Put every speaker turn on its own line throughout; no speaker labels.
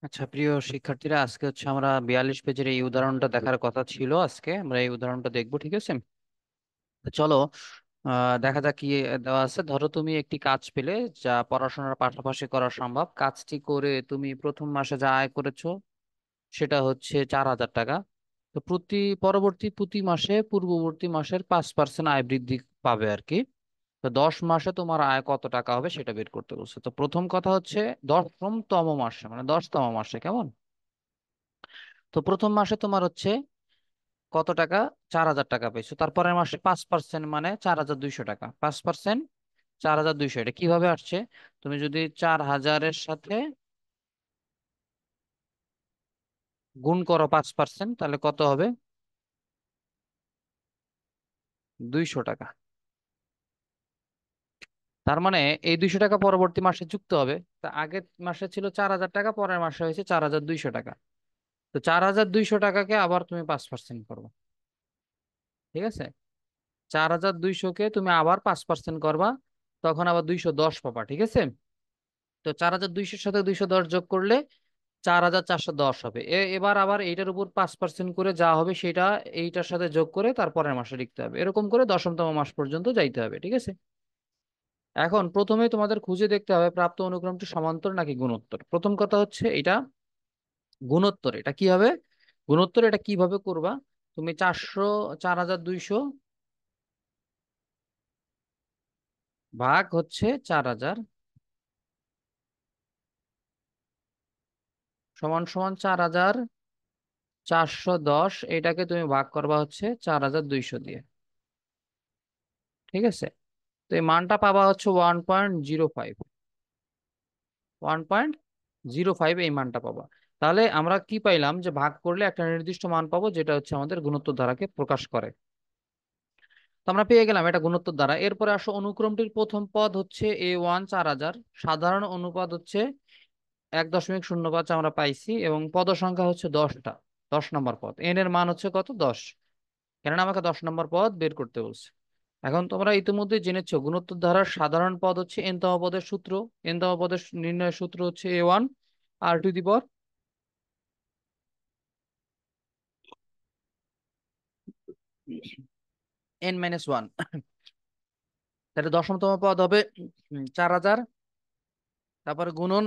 আচ্ছা, প্রিয় শিক্ষার্থীরা, আজকে হচ্ছে আমরা 42 পেজের এই উদাহরণটা দেখার কথা ছিল। আজকে আমরা এই উদাহরণটা দেখবো, ঠিক আছে? তো চলো দেখা যাক কি দেওয়া আছে। ধরো তুমি একটি কাজ পেলে যা পড়াশোনার পাশাপাশি করা সম্ভব। কাজটি করে তুমি প্রথম মাসে যা আয় করেছো সেটা হচ্ছে 4,000 টাকা। তো প্রতি মাসে পূর্ববর্তী মাসের 5% আয় বৃদ্ধি পাবে আর কি। তো 10 মাসে তোমার আয় কত টাকা হবে সেটা বের করতে বলছে। তো প্রথম কথা হচ্ছে 10তম মাসে, মানে 10তম মাসে, কেমন? তো প্রথম মাসে তোমার হচ্ছে কত টাকা? 4,000 টাকা পেয়েছো। তারপরের মাসে 5% মানে 4,200 টাকা। 5% 4,200, এটা কিভাবে আসছে? তুমি যদি 4,000-এর সাথে গুণ করো 5%, তাহলে কত হবে? 200 টাকা। তার মানে এই 200 টাকা পরবর্তী মাসে যুক্ত হবে। তা আগের মাসে ছিল 4,000 টাকা, পরের মাসে হয়েছে 4,200 টাকা। তো 4,200 টাকাকে আবার তুমি 5% করবে, ঠিক আছে? 4,200-কে তুমি আবার 5% করবা, তখন আবার 210 পাবা, ঠিক আছে? তো 4,200-র সাথে 210 যোগ করলে 4,410 হবে। এবার আবার এইটার উপর 5% করে যা হবে সেটা এইটার সাথে যোগ করে তারপরের মাসে লিখতে হবে। এরকম করে 10তম মাস পর্যন্ত যাইতে হবে, ঠিক আছে? এখন প্রথমে তোমাদের খুঁজে দেখতে হবে প্রাপ্ত অনুক্রমটি সমান্তর নাকি গুণোত্তর। প্রথম কথা হচ্ছে এটা গুণোত্তর। এটা কি হবে? গুণোত্তর এটা কিভাবে করবা? তুমি 4,200 ভাগ হচ্ছে 4,000 সমান সমান 4,410, এটাকে তুমি ভাগ করবা হচ্ছে 4,200 দিয়ে, ঠিক আছে? তো এই মানটা পাবা হচ্ছে 1.05। 1.05 এই মানটা পাবা। তাহলে আমরা কি পাইলাম? যে ভাগ করলে একটা নির্দিষ্ট মান পাবো, যেটা হচ্ছে আমাদের গুণোত্তর ধারাকে প্রকাশ করে। তো আমরা পেয়ে গেলাম এটা গুণোত্তর দ্বারা। এরপরে আসো, অনুক্রমটির প্রথম পদ হচ্ছে A1 4,000, সাধারণ অনুপাত হচ্ছে 1.05 আমরা পাইছি, এবং পদ সংখ্যা হচ্ছে 10টা। 10 নম্বর পদ, এন এর মান হচ্ছে কত? 10। কেননা আমাকে 10 নম্বর পদ বের করতে বলছে। এখন তোমরা ইতিমধ্যে জেনেছো গুণোত্তর ধারার সাধারণ পদ হচ্ছে এন তম পদের সূত্র। এন তম পদের নির্ণয়ের সূত্র হচ্ছে A1 R to the power n-1। তাহলে 10তম পদ হবে 4,000, তারপরে গুণন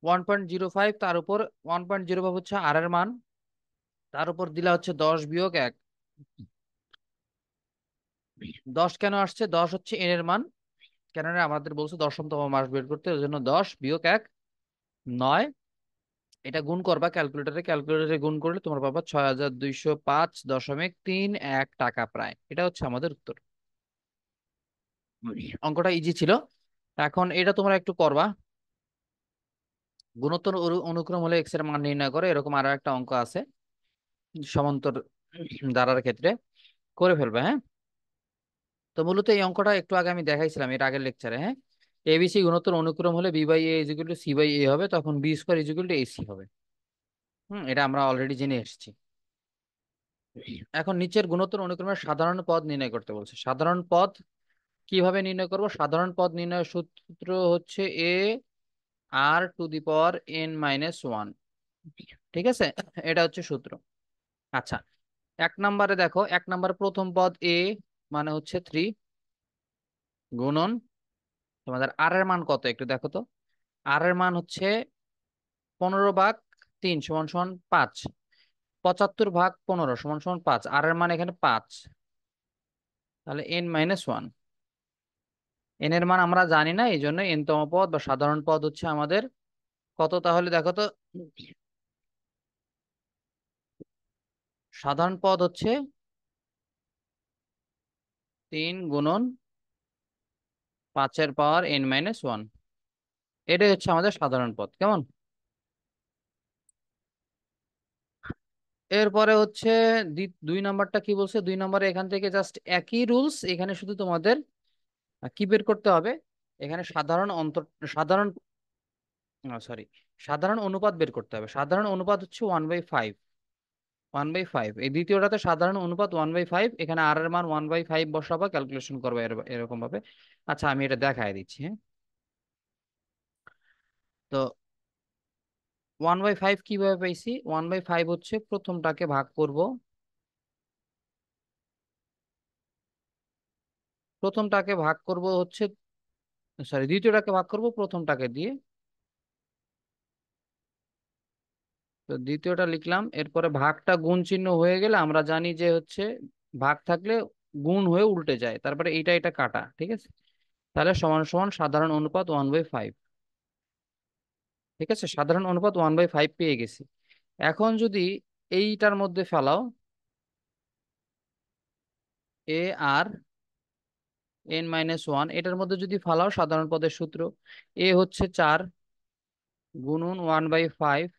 1.05, তার উপর 1.05 হচ্ছে আর এর মান, তার উপর দিলা হচ্ছে 10 - 1। 10 কেন আসছে? 10 হচ্ছে এন এর মান। কেননা আমাদের বলছে 10তম মাস বের করতে, ওই জন্য 10 - 1 9। এটা গুণ করবা ক্যালকুলেটরে। ক্যালকুলেটরে গুণ করলে তোমার পাবা 6,205.31 টাকা প্রায়। এটা হচ্ছে আমাদের উত্তর। অঙ্কটা ইজি ছিল। এখন এটা তোমরা একটু করবা। গুণোত্তর অনুক্রম হলে এক্স এর মান নির্ণয় করে, এরকম আরো একটা অঙ্ক আছে সমান্তর ধারার ক্ষেত্রে। করে ফেলবে, হ্যাঁ? তো মূলত এই অঙ্কটা একটু আগে আমি দেখাইছিলাম এর আগের লেকচারে, হ্যাঁ? এবিসি গুণোত্তর অনুক্রম হলে B by A is equal to C by A হবে, তখন B square is equal to AC হবে। এটা আমরা অলরেডি জেনে এসেছি। এখন নিচের গুণোত্তর অনুক্রমের সাধারণ পদ নির্ণয় করতে বলছে। সাধারণ পদ কিভাবে নির্ণয় করব? সাধারণ পদ নির্ণয়ের সূত্র হচ্ছে A r to the power n - 1, ঠিক আছে? এটা হচ্ছে সূত্র। আচ্ছা, 1 নম্বরে দেখো, 1 নম্বরে প্রথম পদ এ মানে হচ্ছে 3, গুণন তোমাদের আর এর মান কত একটু দেখো তো। আর এর মান হচ্ছে 15/3 সমান সমান 5। 75/15 সমান সমান 5। আর এর মান এখানে 5, তাহলে n - 1। এন এর মান আমরা জানি না, এই জন্য এন তম পদ বা সাধারণ পদ হচ্ছে আমাদের কত? তাহলে দেখো তো, সাধারণ পদ হচ্ছে 3 × 5 এর পাওয়ার n - 1। এটাই হচ্ছে আমাদের সাধারণ পদ, কেমন? এরপরে হচ্ছে 2 নম্বরটা কি বলছে? 2 নম্বরে এখান থেকে জাস্ট একই রুলস, এখানে শুধু তোমাদের কি বের করতে হবে? এখানে সাধারণ, সরি, সাধারণ অনুপাত বের করতে হবে। সাধারণ অনুপাত হচ্ছে 1/5। 1/5 এই দ্বিতীয়টাতে সাধারণ অনুপাত 1/5, এখানে আর এর মান 1/5 বসাবা, ক্যালকুলেশন করবে এরকম ভাবে। আচ্ছা, আমি এটা দেখাই দিচ্ছি, হ্যাঁ? তো 1/5 কিভাবে পাইছি? 1/5 হচ্ছে প্রথমটাকে ভাগ করব, হচ্ছে, সরি, দ্বিতীয়টাকে ভাগ করব প্রথমটাকে দিয়ে। তো দ্বিতীয়টা লিখলাম, এরপরে ভাগটা গুণ চিহ্ন হয়ে গেলে আমরা জানি যে হচ্ছে ভাগ থাকলে গুণ হয়ে উল্টে যায়, তারপরে এটা এটা কাটা, ঠিক আছে? তাহলে সমান সমান সাধারণ অনুপাত 1/5। ঠিক আছে, সাধারণ অনুপাত 1/5 পেয়ে গেছি। এখন যদি এইটার মধ্যে ফেলাও, a r n-1, এটার মধ্যে যদি ফালাও সাধারণ পদের সূত্র, এ হচ্ছে 4 গুণন 1/5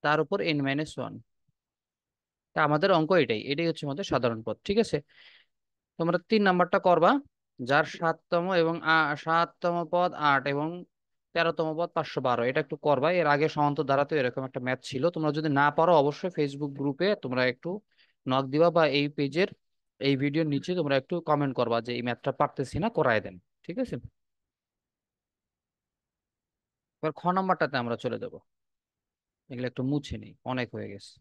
তার উপর n-1। তা আমাদের অঙ্ক এটাই এটাই হচ্ছে আমাদের সাধারণ পদ, ঠিক আছে? তোমরা 3 নাম্বারটা করবা, যার সাততম এবং সাততম পদ 8 এবং 13তম পদ 512, এটা একটু করবা। এর আগে সমান্তর দ্বারাতে এরকম একটা ম্যাথ ছিল, তোমরা যদি না পারো অবশ্যই ফেসবুক গ্রুপে তোমরা একটু নক দিবা, বা এই পেজের এই ভিডিওর নিচে তোমরা একটু কমেন্ট করবা যে এই ম্যাথটা পারতেছি না, করায় দেন। ঠিক আছে, এবার খ নাম্বারটাতে আমরা চলে যাব। এগুলো একটু মুছে নেই, অনেক হয়ে গেছে।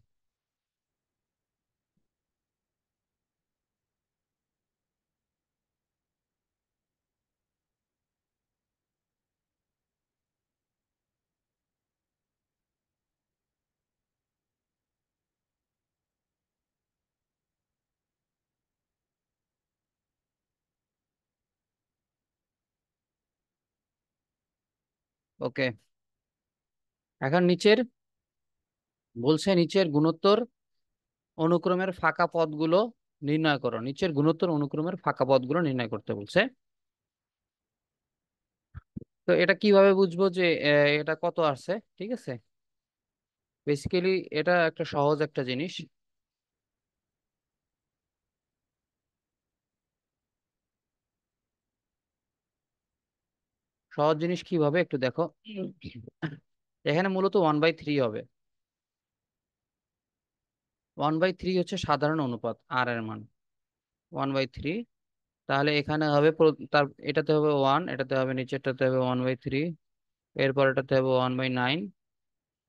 ওকে, এখন নিচের গুণোত্তর অনুক্রমের ফাঁকা পদগুলো নির্ণয় করো। নিচের গুণোত্তর অনুক্রমের ফাঁকা পদগুলো নির্ণয় করতে বলছে। তো এটা কিভাবে বুঝবো যে এটা কত আছে? ঠিক আছে, বেসিক্যালি এটা একটা সহজ একটা জিনিস। সহজ জিনিস কিভাবে একটু দেখো। এখানে মূলত 1/3 হবে। 1/3 হচ্ছে সাধারণ অনুপাত আর এর মান 1/3। তাহলে এখানে হবে তার এটাতে হবে 1, এটাতে হবে, নিচেরটাতে হবে 1/3, এরপর এটাতে হবে 1/9,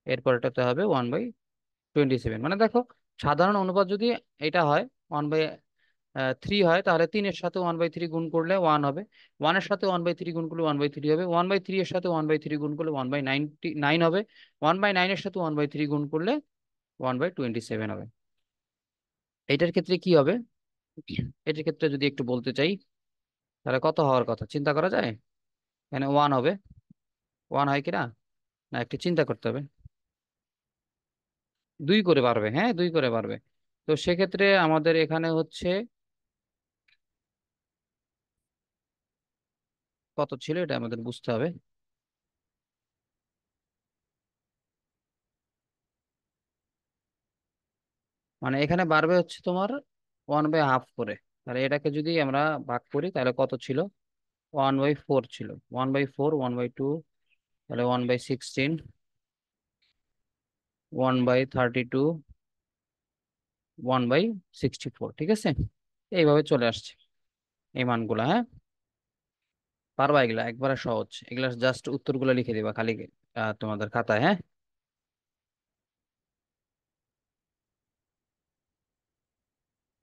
এরপর এটাতে হবে 1/27। মানে দেখো, সাধারণ অনুপাত যদি এটা হয় 1/3 হয়, তাহলে 3-এর সাথে 1/3 গুণ করলে 1 হবে, 1-এর সাথে 1/3 গুণ করলে 1/3 হবে, 1/3 এর সাথে 1/3 গুণ করলে 1/9 হবে, 1/9 এর সাথে 1/3 গুণ করলে 1/27 হবে। এটার ক্ষেত্রে কি হবে? এটার ক্ষেত্রে যদি একটু বলতে চাই, তাহলে কত হওয়ার কথা চিন্তা করা যায়? এখানে 1 হবে। 1 হয় কিনা, না একটু চিন্তা করতে হবে। 2 করে পারবে, হ্যাঁ 2 করে পারবে। তো সেক্ষেত্রে আমাদের এখানে হচ্ছে কত ছিল এটা আমাদের বুঝতে হবে। মানে এখানে বাড়বে হচ্ছে তোমার 1/2 করে। তাহলে এটাকে যদি আমরা ভাগ করি তাহলে কত ছিল? 1/4 ছিল। 1/4, 1/2, তাহলে 1/16, 1/32, 1/64, ঠিক আছে? এইভাবে চলে আসছে এই মানগুলা, হ্যাঁ। পারবা এগুলা, একবারে সহজ। এগুলা জাস্ট উত্তরগুলো লিখে দিবা খালি তোমাদের খাতায়, হ্যাঁ।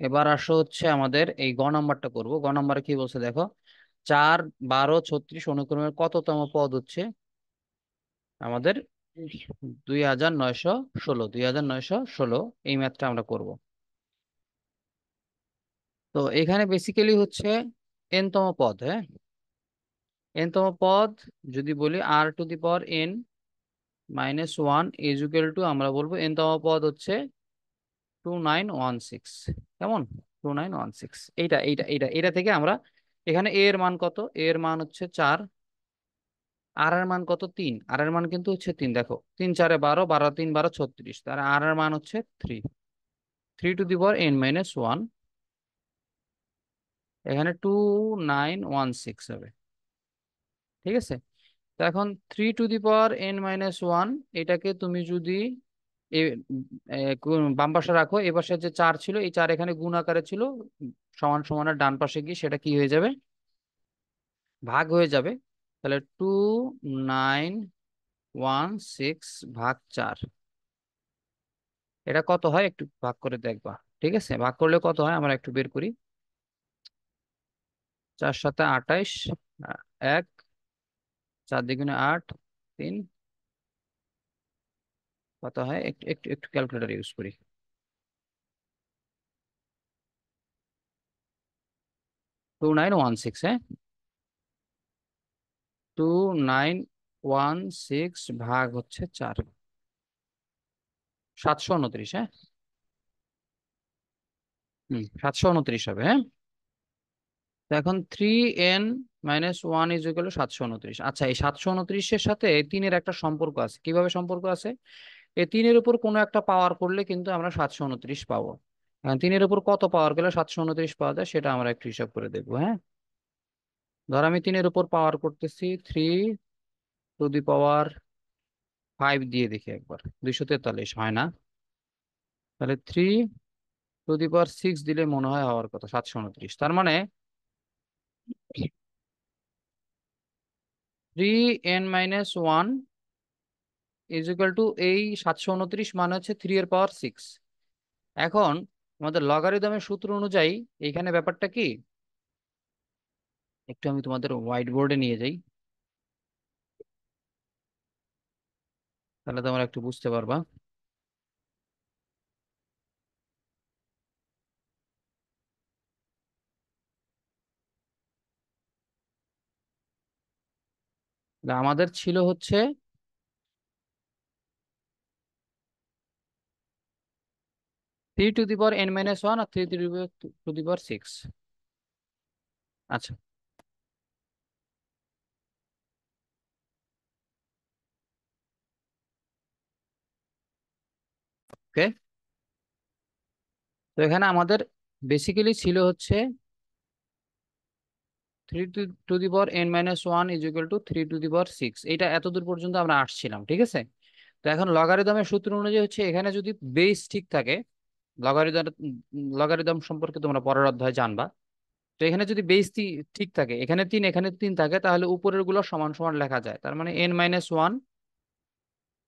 এবার আসো হচ্ছে আমাদের এই গ নাম্বারটা করবো। গ নাম্বারে কি বলছে দেখো, 4, 12, 36 অনুক্রমের কততম পদ হচ্ছে আমাদের 2916। 2916 এই ম্যাথটা আমরা করব। তো এখানে বেসিক্যালি হচ্ছে n তম পদ, হ্যাঁ। n তম পদ যদি বলি r⁻n-1 ইজ ইকুয়াল টু, আমরা বলবো n তম পদ হচ্ছে 2916। কেমন? 2916, এইটা এইটা এইটা এটা থেকে আমরা এখানে a এর মান কত? a এর মান হচ্ছে 4, আর এর মান কত? 3। আর এর মান কিন্তু হচ্ছে 3, দেখো 3 4 12, 12 3 12 36, তার আর এর মান হচ্ছে 3। 3 টু দি পাওয়ার n-1, এখানে 2916 হবে, ঠিক আছে? তো এখন 3 টু দি পাওয়ার n-1, এটাকে তুমি যদি এ বাম পাশে রাখো, এ পাশে যে 4 ছিল, এই 4 এখানে গুণ আকারে ছিল, সমান সমানের ডান পাশে গিয়ে সেটা কি হয়ে যাবে? ভাগ হয়ে যাবে। তাহলে 2916 1/6 ভাগ 4। এটা কত হয় একটু ভাগ করে দেখবা। ঠিক আছে, ভাগ করলে কত হয় আমরা একটু বের করি। 4 × 7 = 28, 1, 4 × 2 = 8, 3, কত হয় একটু একটু একটু ক্যালকুলেটর ইউজ করি। 2916, হ্যাঁ, 2916 ভাগ 4, 729, হ্যাঁ। 729 হবে, হ্যাঁ। তো এখন 3n - 1 = 729। আচ্ছা, এই 729-এর সাথে এই তিনের একটা সম্পর্ক আছে। কিভাবে সম্পর্ক আছে? এই তিনের উপর কোনো একটা পাওয়ার করলে কিন্তু আমরা 729 পাবো। এখন তিনের উপর কত পাওয়ার গেলে 729 পাওয়া যায় সেটা আমরা একটু হিসাব করে দেখবো, হ্যাঁ। ধর আমি তিনের উপর পাওয়ার করতেছি 3^5 দিয়ে দেখি একবার। 243 হয় না, তাহলে 3^6 দিলে মনে হয় হওয়ার কথা 729। তার মানে 3n - 1 এই 729 মানে হচ্ছে 3^6। এখন আমাদের লগারিদমের সূত্র অনুযায়ী এইখানে ব্যাপারটা কি, একটু আমি তোমাদের হোয়াইট বোর্ডে নিয়ে যাই, তাহলে তোমরা একটু বুঝতে পারবা। আমাদের ছিল হচ্ছে 3^n - 1 আর 3^6। আচ্ছা, ওকে। তো এখানে আমাদের বেসিক্যালি ছিল হচ্ছে 3^n - 1 এইটা এতদূর পর্যন্ত আমরা আসছিলাম, ঠিক আছে। তো এখন লগারিদমের সূত্র অনুযায়ী হচ্ছে এখানে যদি বেস ঠিক থাকে, লগারিদম লগারিদম সম্পর্কে তোমরা পরের অধ্যায়ে জানবা। তো এখানে যদি বেস ঠিক থাকে, এখানে 3 এখানে 3 থাকে, তাহলে উপরের গুলো সমান সমান লেখা যায়। তার মানে n - 1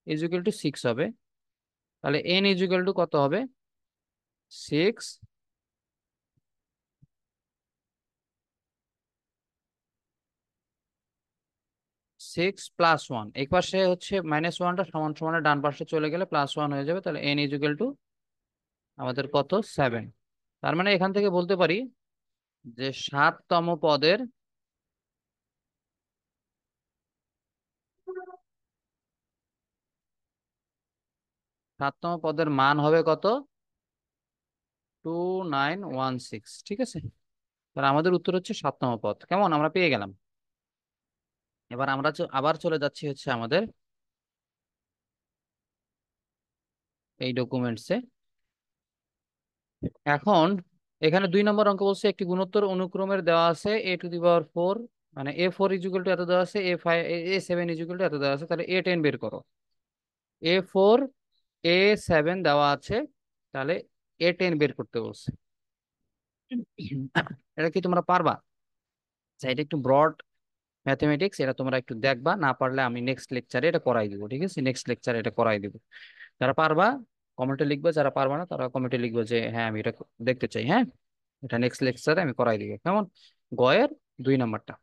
= 6 হবে। তাহলে n = কত হবে? 6, 6 + 1। এই পাশে হচ্ছে -1টা সমান সমানের ডান পাশে চলে গেলে +1 হয়ে যাবে। তাহলে n = আমাদের কত? 7। তার মানে এখান থেকে বলতে পারি যে 7তম পদের মান হবে কত? 2916, ঠিক আছে। তাহলে আমাদের উত্তর হচ্ছে 7তম পদ। কেমন, আমরা পেয়ে গেলাম। এবার আমরা আবার চলে যাচ্ছি হচ্ছে আমাদের এই ডকুমেন্টসে। এখন এখানে 2 নম্বর অঙ্ক বলছে একটি গুণোত্তর অনুক্রমের দেওয়া আছে a⁴, মানে a4 = এত দেওয়া আছে, a7 = এত দেওয়া আছে, তাহলে a10 বের করো। a4 a7 দেওয়া আছে, তাহলে a10 বের করতে বলছে। এটা কি তোমরা পারবা? আচ্ছা, এটা একটু ব্রড ম্যাথমেটিক্স, এটা তোমরা একটু দেখবা, না পারলে আমি নেক্সট লেকচারে এটা করাই দিব, ঠিক আছে। নেক্সট লেকচারে এটা করাই দিব। যারা পারবা কমেন্টে লিখবে, যারা পারবা না তারা কমেন্টে লিখবে যে হ্যাঁ আমি এটা দেখতে চাই, হ্যাঁ। এটা নেক্সট লেকচারে আমি করাই দিব, কেমন। গয়ের 2 নম্বরটা।